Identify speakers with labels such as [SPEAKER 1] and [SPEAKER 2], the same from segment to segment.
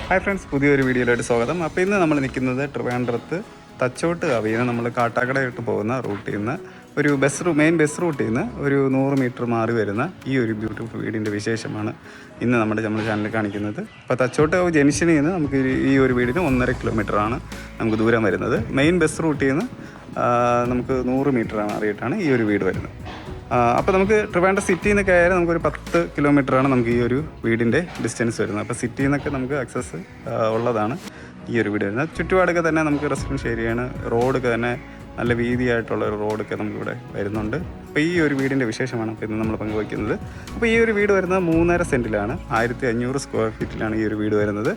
[SPEAKER 1] Hi friends, പുതിയൊരു വീഡിയോയിലോട്ട് സ്വാഗതം. അപ്പോൾ ഇന്ന് നമ്മൾ നിൽക്കുന്നത് ട്രിവാൻഡ്രത്ത് തച്ചോട്ട് കവയിൽ നിന്ന് നമ്മൾ കാട്ടാക്കടയിട്ട് പോകുന്ന റൂട്ടിൽ നിന്ന് ഒരു മെയിൻ ബസ് റൂട്ടിൽ നിന്ന് ഒരു 100 മീറ്റർ മാറി വരുന്ന ഈ ഒരു ബ്യൂട്ടിഫുൾ വീടിൻ്റെ വിശേഷമാണ് ഇന്ന് നമ്മുടെ ചാനലിൽ കാണിക്കുന്നത്. അപ്പോൾ തച്ചോട്ട് കവ് ജംഗ്ഷനിൽ നിന്ന് നമുക്ക് ഈ ഒരു വീടിന് 1.5 കിലോമീറ്ററാണ് നമുക്ക് ദൂരം വരുന്നത്. മെയിൻ ബസ് റൂട്ടിൽ നിന്ന് നമുക്ക് 100 മീറ്റർ മാറിയിട്ടാണ് ഈ ഒരു വീട് വരുന്നത്. അപ്പോൾ നമുക്ക് ട്രിവാൻഡ്രം സിറ്റിയിൽ നിന്ന് കയറി നമുക്കൊരു 10 കിലോമീറ്ററാണ് നമുക്ക് ഈ ഒരു വീടിൻ്റെ ഡിസ്റ്റൻസ് വരുന്നത്. അപ്പോൾ സിറ്റിയിൽ നിന്നൊക്കെ നമുക്ക് ആക്സസ് ഉള്ളതാണ് ഈ ഒരു വീട് വരുന്നത്. ചുറ്റുപാടൊക്കെ തന്നെ നമുക്ക് റെസിഡൻഷ്യൽ ഏരിയയാണ്. റോഡൊക്കെ തന്നെ നല്ല വീതിയായിട്ടുള്ള ഒരു റോഡൊക്കെ നമുക്കിവിടെ വരുന്നുണ്ട്. അപ്പോൾ ഈ ഒരു വീടിൻ്റെ വിശേഷമാണ് ഇപ്പോൾ ഇന്ന് നമ്മൾ പങ്കുവയ്ക്കുന്നത്. അപ്പോൾ ഈ ഒരു വീട് വരുന്നത് 3.5 സെൻറ്റിലാണ്, 1500 സ്ക്വയർ ഫീറ്റിലാണ് ഈ ഒരു വീട് വരുന്നത്.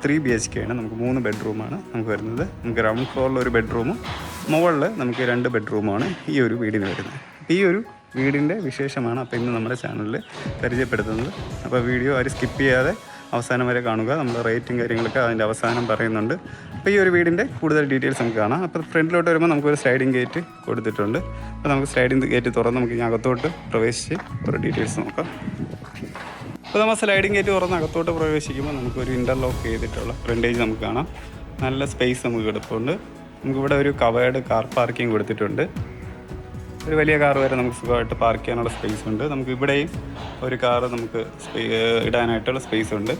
[SPEAKER 1] 3 BHK ആണ്. നമുക്ക് 3 ബെഡ്റൂമാണ് നമുക്ക് വരുന്നത്. നമുക്ക് ഗ്രൗണ്ട് ഫ്ലോറിൽ ഒരു ബെഡ്റൂമും മുകളിൽ നമുക്ക് 2 ബെഡ്റൂമാണ് ഈ ഒരു വീടിന് വരുന്നത്. ഈ ഒരു വീടിൻ്റെ വിശേഷമാണ് അപ്പോൾ ഇന്ന് നമ്മുടെ ചാനലിൽ പരിചയപ്പെടുത്തുന്നത്. അപ്പോൾ വീഡിയോ ആരും സ്കിപ്പ് ചെയ്യാതെ അവസാനം വരെ കാണുക. നമ്മൾ റേറ്റും കാര്യങ്ങളൊക്കെ അതിൻ്റെ അവസാനം പറയുന്നുണ്ട്. അപ്പോൾ ഈ ഒരു വീടിൻ്റെ കൂടുതൽ ഡീറ്റെയിൽസ് നമുക്ക് കാണാം. അപ്പോൾ ഫ്രണ്ടിലോട്ട് വരുമ്പോൾ നമുക്കൊരു സ്ലൈഡിങ് ഗേറ്റ് കൊടുത്തിട്ടുണ്ട്. അപ്പോൾ നമുക്ക് സ്ലൈഡിങ് ഗേറ്റ് തുറന്ന് നമുക്ക് അകത്തോട്ട് പ്രവേശിച്ച് ഒരു ഡീറ്റെയിൽസ് നോക്കാം. അപ്പോൾ നമ്മൾ സ്ലൈഡിങ് ഗേറ്റ് തുറന്ന് അകത്തോട്ട് പ്രവേശിക്കുമ്പോൾ നമുക്കൊരു ഇൻ്റർലോക്ക് ചെയ്തിട്ടുള്ള ഫ്രണ്ടേജ് നമുക്ക് കാണാം. നല്ല സ്പേസ് നമുക്ക് കിടപ്പുണ്ട്. നമുക്കിവിടെ ഒരു കവേർഡ് കാർ പാർക്കിംഗ് കൊടുത്തിട്ടുണ്ട്. ഒരു വലിയ കാർ വരെ നമുക്ക് സുഖമായിട്ട് പാർക്ക് ചെയ്യാനുള്ള സ്പേസ് ഉണ്ട്. നമുക്ക് ഇവിടെയും ഒരു കാറ് നമുക്ക് ഇടാനായിട്ടുള്ള സ്പേസ് ഉണ്ട്.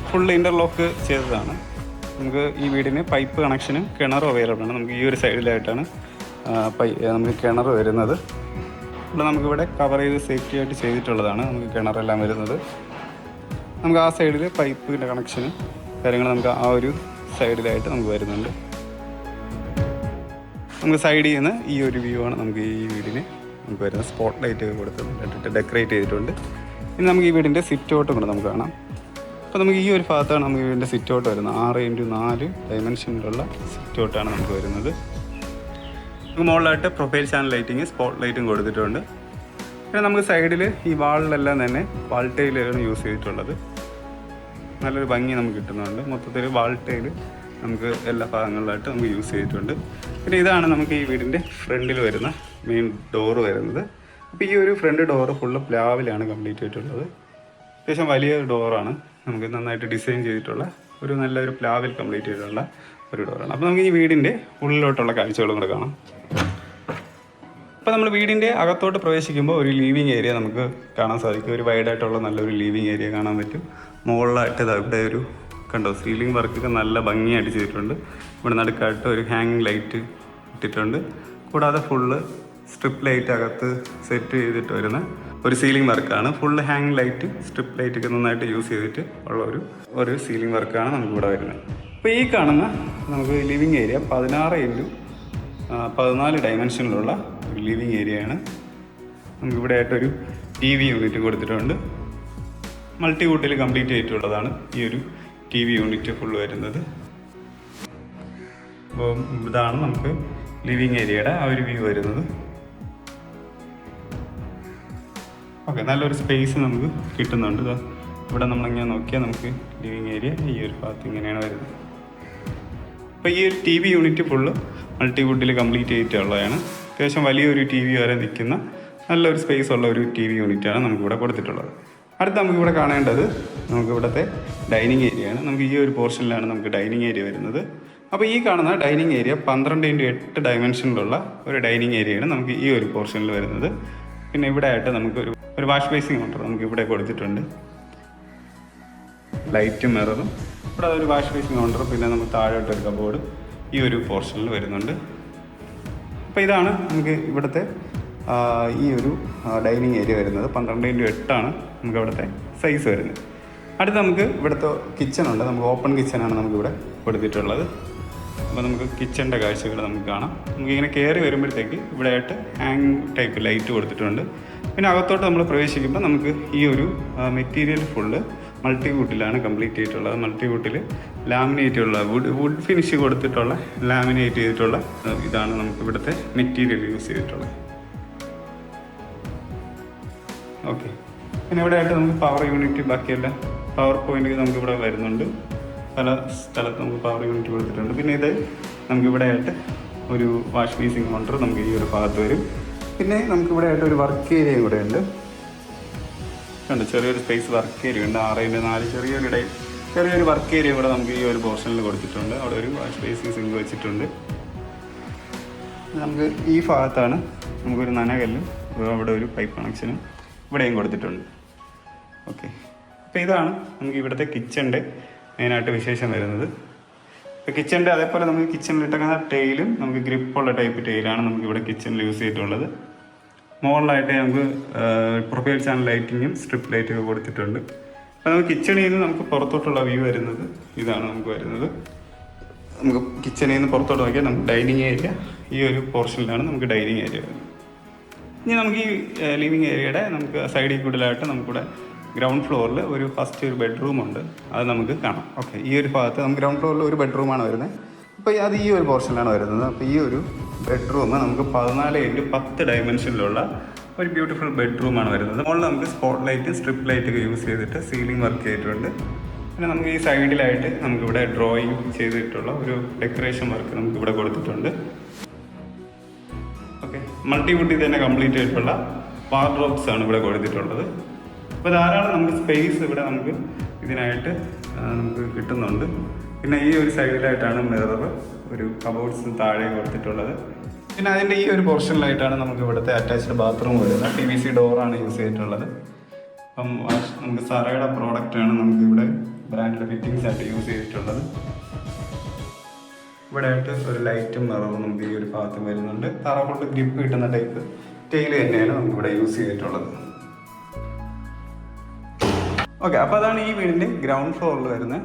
[SPEAKER 1] ഫുൾ ഇൻ്റർലോക്ക് ചെയ്തതാണ്. നമുക്ക് ഈ വീടിന് പൈപ്പ് കണക്ഷനും കിണറും അവൈലബിൾ ആണ്. നമുക്ക് ഈ ഒരു സൈഡിലായിട്ടാണ് നമുക്ക് കിണർ വരുന്നത്. ഇവിടെ നമുക്കിവിടെ കവർ ചെയ്ത് സേഫ്റ്റി ആയിട്ട് ചെയ്തിട്ടുള്ളതാണ് നമുക്ക് കിണറെല്ലാം വരുന്നത്. നമുക്ക് ആ സൈഡിൽ പൈപ്പിൻ്റെ കണക്ഷനും കാര്യങ്ങൾ നമുക്ക് ആ ഒരു സൈഡിലായിട്ട് നമുക്ക് വരുന്നുണ്ട്. നമുക്ക് സൈഡിൽ നിന്ന് ഈ ഒരു വ്യൂ ആണ് നമുക്ക് ഈ വീടിന് നമുക്ക് വരുന്നത്. സ്പോട്ട് ലൈറ്റ് കൊടുത്തിട്ട് ഡെക്കറേറ്റ് ചെയ്തിട്ടുണ്ട്. ഇനി നമുക്ക് ഈ വീടിൻ്റെ സിറ്റ് ഔട്ടും കൂടെ നമുക്ക് കാണാം. അപ്പോൾ നമുക്ക് ഈ ഒരു ഭാഗത്താണ് നമുക്ക് ഈ വീടിൻ്റെ സിറ്റ് ഔട്ട് വരുന്നത്. 6x4 ഡയമെൻഷനിലുള്ള സിറ്റ് ഔട്ടാണ് നമുക്ക് വരുന്നത്. നമുക്ക് മുകളിലായിട്ട് പ്രൊഫൈൽ ചാനൽ ലൈറ്റിങ് സ്പോട്ട് ലൈറ്റും കൊടുത്തിട്ടുണ്ട്. പിന്നെ നമുക്ക് സൈഡിൽ ഈ വാളിലെല്ലാം തന്നെ വാൾ ടൈലാണ് യൂസ് ചെയ്തിട്ടുള്ളത്. നല്ലൊരു ഭംഗി നമുക്ക് കിട്ടുന്നുണ്ട്. മൊത്തത്തിൽ വാൾ ടൈൽ നമുക്ക് എല്ലാ ഭാഗങ്ങളിലായിട്ട് നമുക്ക് യൂസ് ചെയ്തിട്ടുണ്ട്. പിന്നെ ഇതാണ് നമുക്ക് ഈ വീടിൻ്റെ ഫ്രണ്ടിൽ വരുന്ന മെയിൻ ഡോറ് വരുന്നത്. അപ്പോൾ ഈ ഒരു ഫ്രണ്ട് ഡോറ് ഫുള്ള് പ്ലാവിലാണ് കംപ്ലീറ്റ് ചെയ്തിട്ടുള്ളത്. അത്യാവശ്യം വലിയ ഡോറാണ്. നമുക്ക് നന്നായിട്ട് ഡിസൈൻ ചെയ്തിട്ടുള്ള ഒരു നല്ലൊരു പ്ലാവിൽ കംപ്ലീറ്റ് ചെയ്തിട്ടുള്ള ഒരു ഡോറാണ്. അപ്പോൾ നമുക്ക് ഈ വീടിൻ്റെ ഉള്ളിലോട്ടുള്ള കാഴ്ചകളും കൂടെ കാണാം. അപ്പോൾ നമ്മൾ വീടിൻ്റെ അകത്തോട്ട് പ്രവേശിക്കുമ്പോൾ ഒരു ലിവിങ് ഏരിയ നമുക്ക് കാണാൻ സാധിക്കും. ഒരു വൈഡായിട്ടുള്ള നല്ലൊരു ലിവിങ് ഏരിയ കാണാൻ പറ്റും. മുകളിലായിട്ട് ഇവിടെ ഒരു കണ്ടോ സീലിംഗ് വർക്കൊക്കെ നല്ല ഭംഗിയായിട്ട് ചെയ്തിട്ടുണ്ട്. ഇവിടെ നടുക്കായിട്ട് ഒരു ഹാങ്ങിങ് ലൈറ്റ് ഇട്ടിട്ടുണ്ട്. കൂടാതെ ഫുള്ള് സ്ട്രിപ്പ് ലൈറ്റ് അകത്ത് സെറ്റ് ചെയ്തിട്ട് വരുന്ന ഒരു സീലിംഗ് വർക്കാണ്. ഫുള്ള് ഹാങ്ങിങ് ലൈറ്റ് സ്ട്രിപ്പ് ലൈറ്റൊക്കെ നന്നായിട്ട് യൂസ് ചെയ്തിട്ട് ഉള്ള ഒരു സീലിംഗ് വർക്കാണ് നമുക്കിവിടെ വരുന്നത്. അപ്പോൾ ഈ കാണുന്ന നമുക്ക് ലിവിങ് ഏരിയ 16x14 ഡയമെൻഷനിലുള്ള ഒരു ലിവിങ് ഏരിയയാണ്. നമുക്കിവിടെ ആയിട്ടൊരു TV യൂണിറ്റ് കൊടുത്തിട്ടുണ്ട്. മൾട്ടിവുഡിൽ കംപ്ലീറ്റ് ചെയ്തിട്ടുള്ളതാണ് ഈ ഒരു TV യൂണിറ്റ് ഫുള്ള് വരുന്നത്. അപ്പോൾ ഇതാണ് നമുക്ക് ലിവിങ് ഏരിയയുടെ ആ ഒരു വ്യൂ വരുന്നത്. ഓക്കെ, നല്ലൊരു സ്പേസ് നമുക്ക് കിട്ടുന്നുണ്ട്. ഇവിടെ നമ്മളിങ്ങനെ നോക്കിയാൽ നമുക്ക് ലിവിങ് ഏരിയ ഈ ഒരു ഭാഗത്ത് ഇങ്ങനെയാണ് വരുന്നത്. അപ്പോൾ ഈ ഒരു TV യൂണിറ്റ് ഫുള്ള് മൾട്ടിവുഡിൽ കംപ്ലീറ്റ് ചെയ്തിട്ടുള്ളതാണ്. അത്യാവശ്യം വലിയൊരു TV വരെ നിൽക്കുന്ന നല്ലൊരു സ്പേസ് ഉള്ള ഒരു TV യൂണിറ്റാണ് നമുക്കിവിടെ കൊടുത്തിട്ടുള്ളത്. അടുത്ത് നമുക്കിവിടെ കാണേണ്ടത് നമുക്കിവിടുത്തെ ഡൈനിങ് ഏരിയയാണ്. നമുക്ക് ഈ ഒരു പോർഷനിലാണ് നമുക്ക് ഡൈനിങ് ഏരിയ വരുന്നത്. അപ്പോൾ ഈ കാണുന്ന ഡൈനിങ് ഏരിയ 12x8 ഡയമെൻഷനിലുള്ള ഒരു ഡൈനിങ് ഏരിയയാണ് നമുക്ക് ഈ ഒരു പോർഷനിൽ വരുന്നത്. പിന്നെ ഇവിടെ ആയിട്ട് നമുക്ക് ഒരു വാഷ് ബേസിൻ കൗണ്ടർ നമുക്ക് ഇവിടെ കൊടുത്തിട്ടുണ്ട്. ലൈറ്റും മിററും ഇവിടെ ഒരു വാഷ് ബേസിൻ കൗണ്ടർ, പിന്നെ നമുക്ക് താഴോട്ടൊരു കബോർഡ് ഈ ഒരു പോർഷനിൽ വരുന്നുണ്ട്. അപ്പോൾ ഇതാണ് നമുക്ക് ഇവിടുത്തെ ഈ ഒരു ഡൈനിങ് ഏരിയ വരുന്നത്. 12x8 നമുക്ക് ഇവിടുത്തെ സൈസ് വരുന്നത്. അടുത്ത് നമുക്ക് ഇവിടുത്തെ കിച്ചണുണ്ട്. നമുക്ക് ഓപ്പൺ കിച്ചണാണ് നമുക്കിവിടെ കൊടുത്തിട്ടുള്ളത്. അപ്പോൾ നമുക്ക് കിച്ചണിൻ്റെ കാഴ്ചകൾ നമുക്ക് കാണാം. നമുക്കിങ്ങനെ കയറി വരുമ്പോഴത്തേക്ക് ഇവിടെ ആയിട്ട് ഹാങ് ടൈപ്പ് ലൈറ്റ് കൊടുത്തിട്ടുണ്ട്. പിന്നെ അകത്തോട്ട് നമ്മൾ പ്രവേശിക്കുമ്പോൾ നമുക്ക് ഈ ഒരു മെറ്റീരിയൽ ഫുള്ള് മൾട്ടിവുഡിലാണ് കംപ്ലീറ്റ് ചെയ്തിട്ടുള്ളത്. മൾട്ടിവുഡിൽ ലാമിനേറ്റ് ഉള്ള വുഡ് ഫിനിഷ് കൊടുത്തിട്ടുള്ള ലാമിനേറ്റ് ചെയ്തിട്ടുള്ള ഇതാണ് നമുക്ക് ഇവിടുത്തെ മെറ്റീരിയൽ യൂസ് ചെയ്തിട്ടുള്ളത്. ഓക്കെ, പിന്നെ ഇവിടെ ആയിട്ട് നമുക്ക് പവർ യൂണിറ്റ് ബാക്കിയെല്ലാം പവർ പോയിന്റ് നമുക്കിവിടെ വരുന്നുണ്ട്. പല സ്ഥലത്ത് നമുക്ക് പവർ യൂണിറ്റ് കൊടുത്തിട്ടുണ്ട്. പിന്നെ ഇത് നമുക്കിവിടെ ആയിട്ട് ഒരു വാഷ് ബേസിൻ കൗണ്ടർ നമുക്ക് ഈ ഒരു ഭാഗത്ത് വരും. പിന്നെ നമുക്കിവിടെ ആയിട്ട് ഒരു വർക്ക് ഏരിയയും കൂടെ ഉണ്ട്. ഉണ്ട് ചെറിയൊരു സ്പേസ് വർക്ക് ഏരിയ ഉണ്ട്. 6x4 ചെറിയൊരു വർക്ക് ഏരിയ കൂടെ നമുക്ക് ഈ ഒരു പോർഷനിൽ കൊടുത്തിട്ടുണ്ട്. അവിടെ ഒരു വാഷ് ബേസിൻ സിങ്ക് വെച്ചിട്ടുണ്ട്. നമുക്ക് ഈ ഭാഗത്താണ് നമുക്കൊരു നനകല്ലും അവിടെ ഒരു പൈപ്പ് കണക്ഷനും ഇവിടെയും കൊടുത്തിട്ടുണ്ട്. ഓക്കെ, അപ്പോൾ ഇതാണ് നമുക്ക് ഇവിടുത്തെ കിച്ചൻ്റെ മെയിനായിട്ട് വിശേഷം വരുന്നത്. ഇപ്പോൾ കിച്ചൻ്റെ അതേപോലെ നമുക്ക് കിച്ചണിലിട്ടേക്കുന്ന ടൈലും നമുക്ക് ഗ്രിപ്പുള്ള ടൈപ്പ് ടൈലാണ് നമുക്ക് ഇവിടെ കിച്ചണിൽ യൂസ് ചെയ്തിട്ടുള്ളത്. മുകളിലായിട്ട് നമുക്ക് പ്രൊഫൈൽ ചാനൽ ലൈറ്റിങ്ങും സ്ട്രിപ്പ് ലൈറ്റൊക്കെ കൊടുത്തിട്ടുണ്ട്. അപ്പോൾ നമുക്ക് കിച്ചണിൽ നിന്ന് നമുക്ക് പുറത്തോട്ടുള്ള വ്യൂ വരുന്നത് ഇതാണ് നമുക്ക് വരുന്നത്. നമുക്ക് കിച്ചണിൽ നിന്ന് പുറത്തോട്ട് നോക്കിയാൽ നമുക്ക് ഡൈനിങ് ഏരിയ ഈ ഒരു പോർഷനിലാണ് നമുക്ക് ഡൈനിങ് ഏരിയ വരുന്നത്. ഇനി നമുക്ക് ഈ ലിവിങ് ഏരിയയുടെ നമുക്ക് സൈഡിൽ കൂടുതലായിട്ട് നമുക്കിവിടെ ഗ്രൗണ്ട് ഫ്ലോറിൽ ഒരു ഫസ്റ്റ് ഒരു ബെഡ്റൂം ഉണ്ട്, അത് നമുക്ക് കാണാം. ഓക്കെ, ഈ ഒരു ഭാഗത്ത് നമുക്ക് ഗ്രൗണ്ട് ഫ്ലോറിൽ ഒരു ബെഡ്റൂമാണ് വരുന്നത്. അപ്പോൾ അത് ഈ ഒരു പോർഷനിലാണ് വരുന്നത്. അപ്പോൾ ഈ ഒരു ബെഡ്റൂം നമുക്ക് 14x10 ഡയമെൻഷനിലുള്ള ഒരു ബ്യൂട്ടിഫുൾ ബെഡ്റൂമാണ് വരുന്നത്. മുകളിൽ നമുക്ക് സ്പോട്ട് ലൈറ്റ് സ്ട്രിപ്പ് ലൈറ്റ് ഒക്കെ യൂസ് ചെയ്തിട്ട് സീലിംഗ് വർക്ക് ചെയ്തിട്ടുണ്ട്. പിന്നെ നമുക്ക് ഈ സൈഡിലായിട്ട് നമുക്കിവിടെ ഡ്രോയിങ് ചെയ്തിട്ടുള്ള ഒരു ഡെക്കറേഷൻ വർക്ക് നമുക്കിവിടെ കൊടുത്തിട്ടുണ്ട്. ഓക്കെ, മൾട്ടിവുഡിൽ തന്നെ കംപ്ലീറ്റ് ആയിട്ടുള്ള വാർഡ്രോബ്സ് ആണ് ഇവിടെ കൊടുത്തിട്ടുള്ളത്. അപ്പോൾ ധാരാളം നമുക്ക് സ്പേസ് ഇവിടെ നമുക്ക് ഇതിനായിട്ട് നമുക്ക് കിട്ടുന്നുണ്ട്. പിന്നെ ഈ ഒരു സൈഡിലായിട്ടാണ് മിറർ ഒരു കബോർഡ്സ് താഴെ കൊടുത്തിട്ടുള്ളത്. പിന്നെ അതിൻ്റെ ഈ ഒരു പോർഷനിലായിട്ടാണ് നമുക്ക് ഇവിടുത്തെ അറ്റാച്ച്ഡ് ബാത്റൂം വരുന്നത്. PVC ഡോറാണ് യൂസ് ചെയ്തിട്ടുള്ളത്. അപ്പം നമുക്ക് സറയുടെ പ്രോഡക്റ്റാണ് നമുക്കിവിടെ ബ്രാൻഡിൻ്റെ ഫിറ്റിങ്സ് ആയിട്ട് യൂസ് ചെയ്തിട്ടുള്ളത്. ഇവിടെ ആയിട്ട് ഒരു ലൈറ്റും മിററും നമുക്ക് ഈ ഒരു ഭാഗത്തും വരുന്നുണ്ട്. തറ കൊണ്ട് ഗ്രിപ്പ് കിട്ടുന്ന ടൈപ്പ് ടൈല് തന്നെയാണ് നമുക്കിവിടെ യൂസ് ചെയ്തിട്ടുള്ളത്. ഓക്കെ, അപ്പോൾ അതാണ് ഈ വീടിൻ്റെ ഗ്രൗണ്ട് ഫ്ലോറിൽ വരുന്ന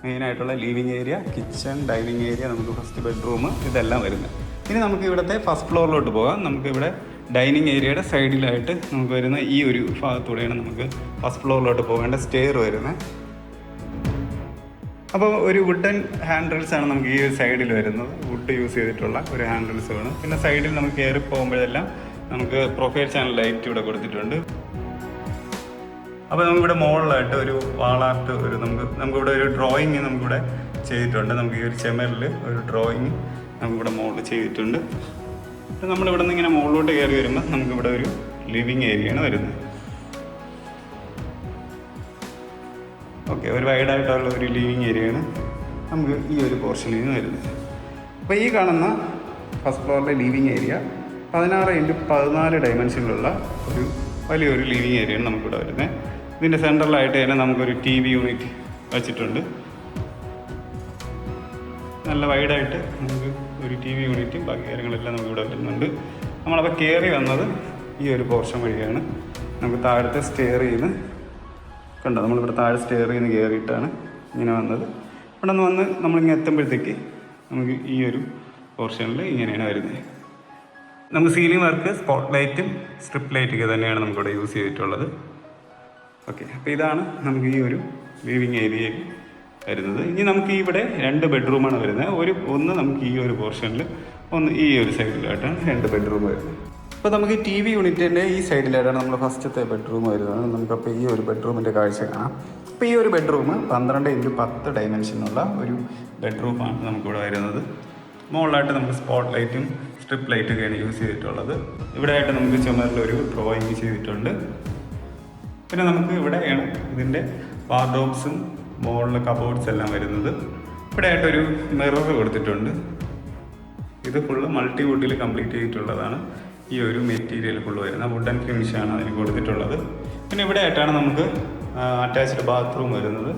[SPEAKER 1] മെയിനായിട്ടുള്ള living area, kitchen, dining area, നമുക്ക് ഫസ്റ്റ് ബെഡ്റൂം ഇതെല്ലാം വരുന്നത്. ഇനി നമുക്ക് ഇവിടുത്തെ ഫസ്റ്റ് ഫ്ലോറിലോട്ട് പോകാം. നമുക്കിവിടെ ഡൈനിങ് ഏരിയയുടെ സൈഡിലായിട്ട് നമുക്ക് വരുന്ന ഈ ഒരു ഭാഗത്തൂടെയാണ് നമുക്ക് ഫസ്റ്റ് ഫ്ലോറിലോട്ട് പോകേണ്ട സ്റ്റെയർ വരുന്നത്. അപ്പോൾ ഒരു വുഡൻ ഹാൻഡിൽസ് ആണ് നമുക്ക് ഈ സൈഡിൽ വരുന്നത്. വുഡ് യൂസ് ചെയ്തിട്ടുള്ള ഒരു ഹാൻഡിൽസ് വേണം. പിന്നെ സൈഡിൽ നമുക്ക് കയറി പോകുമ്പോഴെല്ലാം നമുക്ക് പ്രൊഫൈൽ ചാനൽ ലൈറ്റ് ഇവിടെ കൊടുത്തിട്ടുണ്ട്. അപ്പോൾ നമുക്കിവിടെ മുകളിലായിട്ട് ഒരു വാളാർട്ട് ഒരു നമുക്കിവിടെ ഒരു ഡ്രോയിങ് നമുക്കിവിടെ ചെയ്തിട്ടുണ്ട്. നമുക്ക് ഈ ഒരു ചെമരിൽ ഒരു ഡ്രോയിങ് നമുക്കിവിടെ മുകളിൽ ചെയ്തിട്ടുണ്ട്. നമ്മളിവിടെ നിന്ന് ഇങ്ങനെ മുകളിലോട്ട് കയറി വരുമ്പോൾ നമുക്കിവിടെ ഒരു ലിവിങ് ഏരിയയാണ് വരുന്നത്. ഓക്കെ, ഒരു വൈഡായിട്ടുള്ള ഒരു ലിവിങ് ഏരിയയാണ് നമുക്ക് ഈ ഒരു പോർഷനിൽ നിന്ന് വരുന്നത്. അപ്പോൾ ഈ കാണുന്ന ഫസ്റ്റ് ഫ്ലോറിലെ ലിവിങ് ഏരിയ 16x14 ഡയമെൻഷനിലുള്ള ഒരു വലിയൊരു ലിവിങ് ഏരിയയാണ് നമുക്കിവിടെ വരുന്നത്. ഇതിൻ്റെ സെൻട്രലായിട്ട് തന്നെ നമുക്കൊരു TV യൂണിറ്റ് വച്ചിട്ടുണ്ട്. നല്ല വൈഡായിട്ട് നമുക്ക് ഒരു TV യൂണിറ്റും ബാക്കി കാര്യങ്ങളെല്ലാം നമുക്കിവിടെ വരുന്നുണ്ട്. നമ്മളപ്പോൾ കയറി വന്നത് ഈ ഒരു പോർഷൻ വഴിയാണ്. നമുക്ക് താഴത്തെ സ്റ്റെയർ ചെയ്യുന്ന കണ്ടോ, നമ്മളിവിടെ താഴെ സ്റ്റെയർ ചെയ്യുന്ന കയറിയിട്ടാണ് ഇങ്ങനെ വന്നത്. ഇവിടെ നിന്ന് വന്ന് നമ്മളിങ്ങനെ എത്തുമ്പോഴത്തേക്ക് നമുക്ക് ഈ ഒരു പോർഷനിൽ ഇങ്ങനെയാണ് വരുന്നത്. നമുക്ക് സീലിംഗ് വർക്ക് സ്പോട്ട് ലൈറ്റും സ്ട്രിപ്പ് ലൈറ്റൊക്കെ തന്നെയാണ് നമുക്കിവിടെ യൂസ് ചെയ്തിട്ടുള്ളത്. ഓക്കെ, അപ്പോൾ ഇതാണ് നമുക്ക് ഈ ഒരു ലിവിങ് ഏരിയയിൽ വരുന്നത്. ഇനി നമുക്ക് ഇവിടെ 2 ബെഡ്റൂമാണ് വരുന്നത്. ഒന്ന് നമുക്ക് ഈ ഒരു പോർഷനിൽ, ഒന്ന് ഈ ഒരു സൈഡിലായിട്ടാണ് 2 ബെഡ്റൂം വരുന്നത്. അപ്പോൾ നമുക്ക് TV യൂണിറ്റിൻ്റെ ഈ സൈഡിലായിട്ടാണ് നമ്മൾ ഫസ്റ്റത്തെ ബെഡ്റൂം വരുന്നത്. നമുക്കപ്പോൾ ഈ ഒരു ബെഡ്റൂമിൻ്റെ കാഴ്ച കാണാം. അപ്പോൾ ഈ ഒരു ബെഡ്റൂം 12x10 ഡയമെൻഷനുള്ള ഒരു ബെഡ്റൂമാണ് നമുക്കിവിടെ വരുന്നത്. മുകളിലായിട്ട് നമുക്ക് സ്പോട്ട് ലൈറ്റും സ്ട്രിപ്പ് ലൈറ്റൊക്കെയാണ് യൂസ് ചെയ്തിട്ടുള്ളത്. ഇവിടെ ആയിട്ട് നമുക്ക് ചുമരിലൊരു ഡ്രോയിങ് ചെയ്തിട്ടുണ്ട്. പിന്നെ നമുക്ക് ഇവിടെയാണ് ഇതിൻ്റെ വാർഡ്രോബ്സും മുകളിലെ കബോർഡ്സ് എല്ലാം വരുന്നത്. ഇവിടെ ആയിട്ടൊരു മിറർ കൊടുത്തിട്ടുണ്ട്. ഇത് ഫുള്ള് മൾട്ടിവുഡിൽ കംപ്ലീറ്റ് ചെയ്തിട്ടുള്ളതാണ്. ഈ ഒരു മെറ്റീരിയൽ ഫുള്ള് വരുന്ന വുഡൻ ഫിനിഷാണ് അതിന് കൊടുത്തിട്ടുള്ളത്. പിന്നെ ഇവിടെ ആയിട്ടാണ് നമുക്ക് അറ്റാച്ച്ഡ് ബാത്റൂം വരുന്നത്.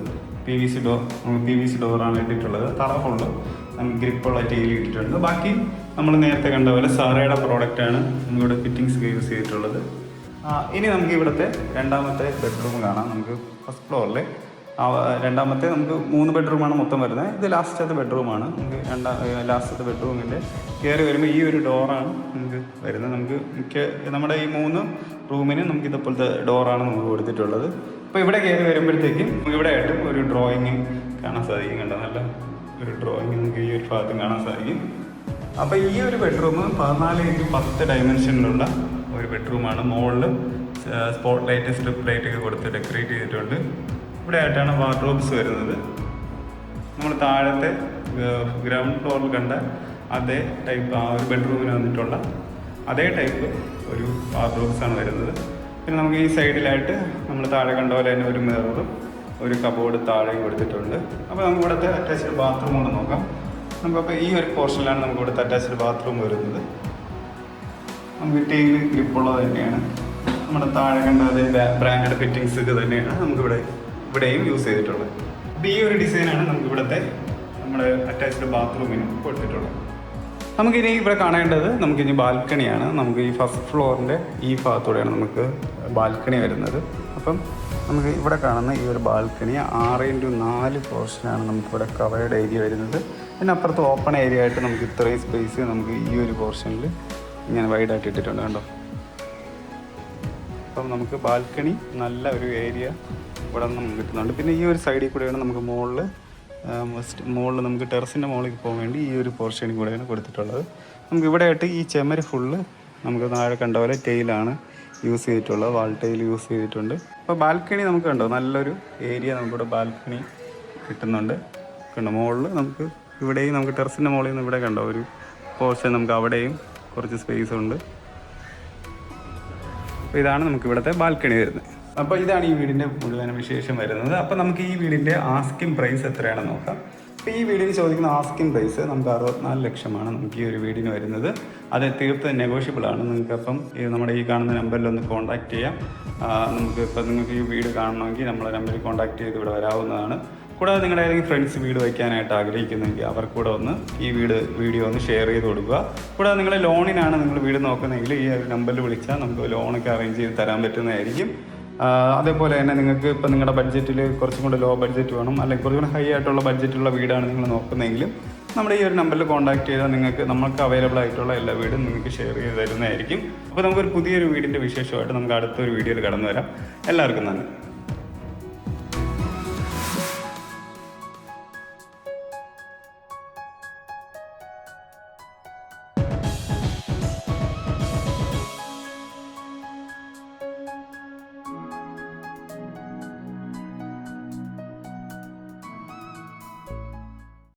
[SPEAKER 1] PVC ഡോറാണ് ഇട്ടിട്ടുള്ളത്. തറ ഫുള്ള് നമുക്ക് ഗ്രിപ്പുള്ള ടൈൽ ഇട്ടിട്ടുണ്ട്. ബാക്കി നമ്മൾ നേരത്തെ കണ്ട പോലെ സാറയുടെ പ്രോഡക്റ്റാണ് നമ്മളിവിടെ ഫിറ്റിങ്സ് യൂസ് ചെയ്തിട്ടുള്ളത്. ഇനി നമുക്ക് ഇവിടുത്തെ രണ്ടാമത്തെ ബെഡ്റൂം കാണാം. നമുക്ക് ഫസ്റ്റ് ഫ്ലോറിൽ രണ്ടാമത്തെ നമുക്ക് 3 ബെഡ്റൂമാണ് മൊത്തം വരുന്നത്. ഇത് ലാസ്റ്റത്തെ ബെഡ്റൂമാണ്. നമുക്ക് ലാസ്റ്റത്തെ ബെഡ്റൂമിൻ്റെ കയറി വരുമ്പോൾ ഈ ഒരു ഡോറാണ് നമുക്ക് വരുന്നത്. നമുക്ക് നമ്മുടെ ഈ 3 റൂമിന് നമുക്ക് ഇതേപോലത്തെ ഡോറാണ് നമുക്ക് കൊടുത്തിട്ടുള്ളത്. അപ്പോൾ ഇവിടെ കയറി വരുമ്പോഴത്തേക്കും നമുക്ക് ഇവിടെ ആയിട്ട് ഒരു ഡ്രോയിങ് കാണാൻ സാധിക്കും. കണ്ടോ, നല്ല ഒരു ഡ്രോയിങ് നമുക്ക് ഈ ഒരു ഭാഗത്തും കാണാൻ സാധിക്കും. അപ്പോൾ ഈ ഒരു ബെഡ്റൂം 14x10 ഡയമെൻഷനിലുള്ള ഒരു ബെഡ്റൂമാണ്. മുകളിൽ സ്പോട്ട് ലൈറ്റ് സ്ട്രിപ്പ് ലൈറ്റ് ഒക്കെ കൊടുത്ത് ഡെക്കറേറ്റ് ചെയ്തിട്ടുണ്ട്. ഇവിടെ ആയിട്ടാണ് വാർഡ്രോബ്സ് വരുന്നത്. നമ്മൾ താഴത്തെ ഗ്രൗണ്ട് ഫ്ലോറിൽ കണ്ട അതേ ടൈപ്പ് ആ ഒരു ബെഡ്റൂമിന് വന്നിട്ടുള്ള അതേ ടൈപ്പ് ഒരു വാർഡ്രോബ്സാണ് വരുന്നത്. പിന്നെ നമുക്ക് ഈ സൈഡിലായിട്ട് നമ്മൾ താഴെ കണ്ട പോലെ തന്നെ ഒരു മിററും ഒരു കബോർഡ് താഴെയും കൊടുത്തിട്ടുണ്ട്. അപ്പോൾ നമുക്ക് ഇവിടുത്തെ അറ്റാച്ച്ഡ് ബാത്റൂം കൊണ്ട് നോക്കാം. നമുക്കപ്പോൾ ഈ ഒരു പോർഷനിലാണ് നമുക്ക് ഇവിടുത്തെ അറ്റാച്ച്ഡ് ബാത്റൂം വരുന്നത്. നമുക്ക് ടൈൽ ഗ്രിപ്പുള്ളത് തന്നെയാണ്. നമ്മുടെ താഴെ കണ്ട അതേ ബ്രാൻഡഡ് ഫിറ്റിങ്സ് ഇത് തന്നെയാണ് ഇവിടെയും യൂസ് ചെയ്തിട്ടുള്ളത്. അപ്പോൾ ഈ ഒരു ഡിസൈനാണ് നമുക്ക് ഇവിടുത്തെ നമ്മുടെ അറ്റാച്ച്ഡ് ബാത്റൂമിന് കൊടുത്തിട്ടുള്ളത്. നമുക്കിനി ഇവിടെ കാണേണ്ടത് നമുക്കിനി ബാൽക്കണിയാണ്. നമുക്ക് ഈ ഫസ്റ്റ് ഫ്ലോറിൻ്റെ ഈ ഭാഗത്തൂടെയാണ് നമുക്ക് ബാൽക്കണി വരുന്നത്. അപ്പം നമുക്ക് ഇവിടെ കാണുന്ന ഈ ഒരു ബാൽക്കണി 6x4 പോർഷനാണ് നമുക്കിവിടെ കവേർഡ് ഏരിയ വരുന്നത്. പിന്നെ അപ്പുറത്ത് ഓപ്പൺ ഏരിയ ആയിട്ട് നമുക്ക് ഇത്രയും സ്പേസ് നമുക്ക് ഈ ഒരു പോർഷനിൽ ഇങ്ങനെ വൈഡായിട്ട് ഇട്ടിട്ടുണ്ട് കണ്ടോ. അപ്പം നമുക്ക് ബാൽക്കണി നല്ല ഒരു ഏരിയ ഇവിടെ നിന്ന് നമുക്ക് കിട്ടുന്നുണ്ട്. പിന്നെ ഈ ഒരു സൈഡിൽ കൂടെയാണ് നമുക്ക് മുകളിൽ നമുക്ക് ടെറസിൻ്റെ മുകളിൽ പോകാൻ വേണ്ടി ഈ ഒരു പോർഷനിൽ കൂടെയാണ് കൊടുത്തിട്ടുള്ളത്. നമുക്ക് ഇവിടെ ആയിട്ട് ഈ ചെമര് ഫുള്ള് നമുക്ക് താഴെ കണ്ട പോലെ ടൈലാണ് യൂസ് ചെയ്തിട്ടുള്ളത്, വാൾ ടൈൽ യൂസ് ചെയ്തിട്ടുണ്ട്. അപ്പോൾ ബാൽക്കണി നമുക്ക് കണ്ടോ നല്ലൊരു ഏരിയ നമുക്കിവിടെ ബാൽക്കണി കിട്ടുന്നുണ്ട്. കണ്ടോ മുകളിൽ നമുക്ക് ഇവിടെയും നമുക്ക് ടെറസിൻ്റെ മുകളിൽ നിന്ന് ഇവിടെ കണ്ടോ ഒരു പോർഷൻ നമുക്ക് അവിടെയും കുറച്ച് സ്പേസ് ഉണ്ട്. അപ്പോൾ ഇതാണ് നമുക്ക് ഇവിടുത്തെ ബാൽക്കണി വരുന്നത്. അപ്പോൾ ഇതാണ് ഈ വീടിൻ്റെ മുഴുവൻ വിശേഷം വരുന്നത്. അപ്പോൾ നമുക്ക് ഈ വീടിൻ്റെ ആസ്കിംഗ് പ്രൈസ് എത്രയാണെന്ന് നോക്കാം. അപ്പോൾ ഈ വീടിന് ചോദിക്കുന്ന ആസ്കിംഗ് പ്രൈസ് നമുക്ക് 64 ലക്ഷമാണ് നമുക്ക് ഈ ഒരു വീടിന് വരുന്നത്. അത് തീർത്തും നെഗോഷ്യബിൾ ആണ്. നിങ്ങൾക്കപ്പം നമ്മുടെ ഈ കാണുന്ന നമ്പറിലൊന്ന് കോൺടാക്റ്റ് ചെയ്യാം. നിങ്ങൾക്ക് ഈ വീട് കാണണമെങ്കിൽ നമ്മളെ നമ്പറിൽ കോൺടാക്ട് ചെയ്ത് ഇവിടെ വരാവുന്നതാണ്. കൂടാതെ നിങ്ങളുടെ ഏതെങ്കിലും ഫ്രണ്ട്സ് വീട് വയ്ക്കാനായിട്ട് ആഗ്രഹിക്കുന്നെങ്കിൽ അവർക്കൂടെ ഒന്ന് ഈ വീഡിയോ ഒന്ന് ഷെയർ ചെയ്ത് കൊടുക്കുക. കൂടാതെ നിങ്ങൾ ലോണിനാണ് നിങ്ങൾ വീട് നോക്കുന്നതെങ്കിൽ ഈ ഒരു നമ്പറിൽ വിളിച്ചാൽ നമുക്ക് ലോണൊക്കെ അറേഞ്ച് ചെയ്ത് തരാൻ പറ്റുന്നതായിരിക്കും. അതേപോലെ തന്നെ നിങ്ങൾക്ക് ഇപ്പോൾ നിങ്ങളുടെ ബഡ്ജറ്റിൽ കുറച്ചും കൂടെ ലോ ബഡ്ജറ്റ് വേണം, അല്ലെങ്കിൽ കുറച്ചും കൂടെ ഹൈ ആയിട്ടുള്ള ബഡ്ജറ്റുള്ള വീടാണ് നിങ്ങൾ നോക്കുന്നതെങ്കിലും നമ്മുടെ ഈ ഒരു നമ്പറിൽ കോൺടാക്ട് ചെയ്താൽ നമുക്ക് അവൈലബിൾ ആയിട്ടുള്ള എല്ലാ വീടും നിങ്ങൾക്ക് ഷെയർ ചെയ്ത് തരുന്നതായിരിക്കും. അപ്പോൾ നമുക്കൊരു പുതിയൊരു വീടിൻ്റെ വിശേഷമായിട്ട് നമുക്ക് അടുത്തൊരു വീഡിയോയിൽ കടന്നു വരാം. എല്ലാവർക്കും നന്ദി.